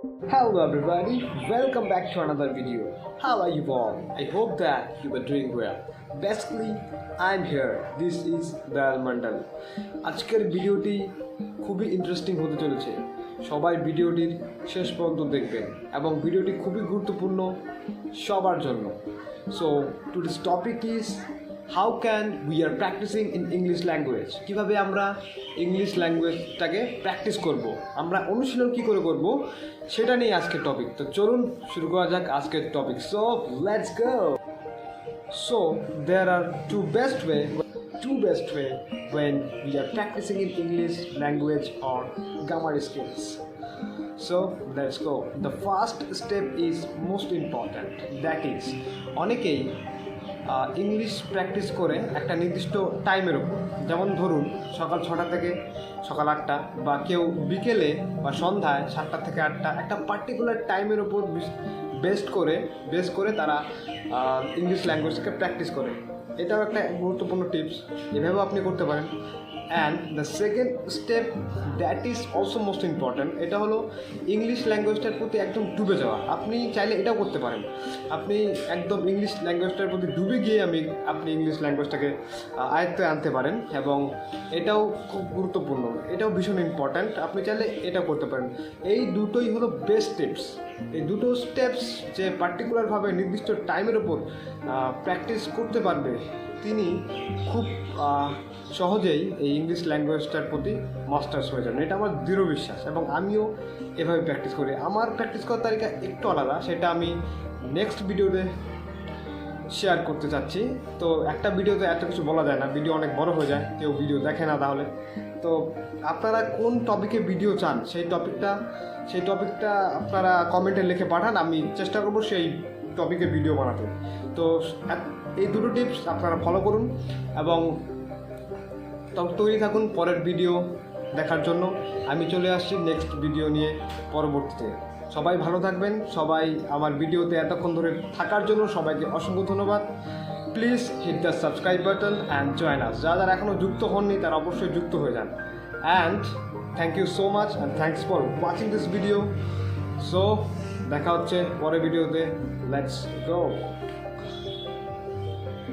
Hello everybody, welcome back to another video. How are you all? I hope that you are doing well. Basically, I'm here. This is Dayal Mandal. আজকের ভিডিওটি খুবই interesting হতে চলেছে। সবাই ভিডিওটির শেষ পর্যন্ত দেখবেন এবং ভিডিওটি খুবই গুরুত্বপূর্ণ সবার জন্য। So today's topic is how can we are practicing in English language? কিভাবে আমরা ইংলিশ ল্যাঙ্গুয়েজটাকে প্র্যাকটিস করব, আমরা অনুশীলন কী করে করব সেটা নিয়ে আজকের টপিক। তো চলুন শুরু করা যাক আজকের topic. So let's go. So there are two best way when we are practicing in English language or grammar skills. So let's go. The first step is most important, that is অনেকেই English practice করে একটা নির্দিষ্ট টাইমের ওপর, যেমন ধরুন সকাল 6টা থেকে সকাল 8টা, বা কেউ বিকেলে বা সন্ধ্যায় 7টা থেকে 8টা, একটা পার্টিকুলার টাইমের ওপর বেস করে তারা ইংলিশ ল্যাঙ্গুয়েজকে প্র্যাকটিস করে। এটাও একটা গুরুত্বপূর্ণ টিপস, এভাবেও আপনি করতে পারেন। And the second step that is also most important, এটা হলো ইংলিশ ল্যাঙ্গুয়েজটার প্রতি একদম ডুবে যাওয়া। আপনি চাইলে এটাও করতে পারেন, আপনি একদম ইংলিশ ল্যাঙ্গুয়েজটার প্রতি ডুবে গিয়ে আপনি ইংলিশ ল্যাঙ্গুয়েজটাকে আয়ত্তে আনতে পারেন, এবং এটাও খুব গুরুত্বপূর্ণ, এটাও ভীষণ ইম্পর্ট্যান্ট। আপনি চাইলে এটাও করতে পারেন। এই দুটোই হলো বেস্ট টিপস। এই দুটো স্টেপস যে পার্টিকুলারভাবে নির্দিষ্ট টাইমের ওপর প্র্যাকটিস করতে পারবে, তিনি খুব সহজেই এই ইংলিশ ল্যাঙ্গুয়েজটার প্রতি মাস্টার্স হয়ে যাবেন, এটা আমার দৃঢ় বিশ্বাস। এবং আমিও এভাবে প্র্যাকটিস করি। আমার প্র্যাকটিস করার তালিকা একটু আলাদা, সেটা আমি নেক্সট ভিডিওতে শেয়ার করতে চাচ্ছি। তো একটা ভিডিওতে এত কিছু বলা যায় না, ভিডিও অনেক বড় হয়ে যায়, কেউ ভিডিও দেখে না তাহলে। তো আপনারা কোন টপিকে ভিডিও চান সেই টপিকটা আপনারা কমেন্টে লিখে পাঠান, আমি চেষ্টা করব সেই টপিকে ভিডিও বানাতে। তো এই দুটো টিপস আপনারা ফলো করুন এবং তৈরি থাকুন পরের ভিডিও দেখার জন্য। আমি চলে আসছি নেক্সট ভিডিও নিয়ে পরবর্তীতে। সবাই ভালো থাকবেন। সবাই আমার ভিডিওতে এতক্ষণ ধরে থাকার জন্য সবাইকে অসংখ্য ধন্যবাদ। Please hit the subscribe button and join us. যারা এখনও যুক্ত হননি তারা অবশ্যই যুক্ত হয়ে যান। And thank you so much and thanks for watching this video. So দেখা হচ্ছে পরের ভিডিওতে। লেটস গো।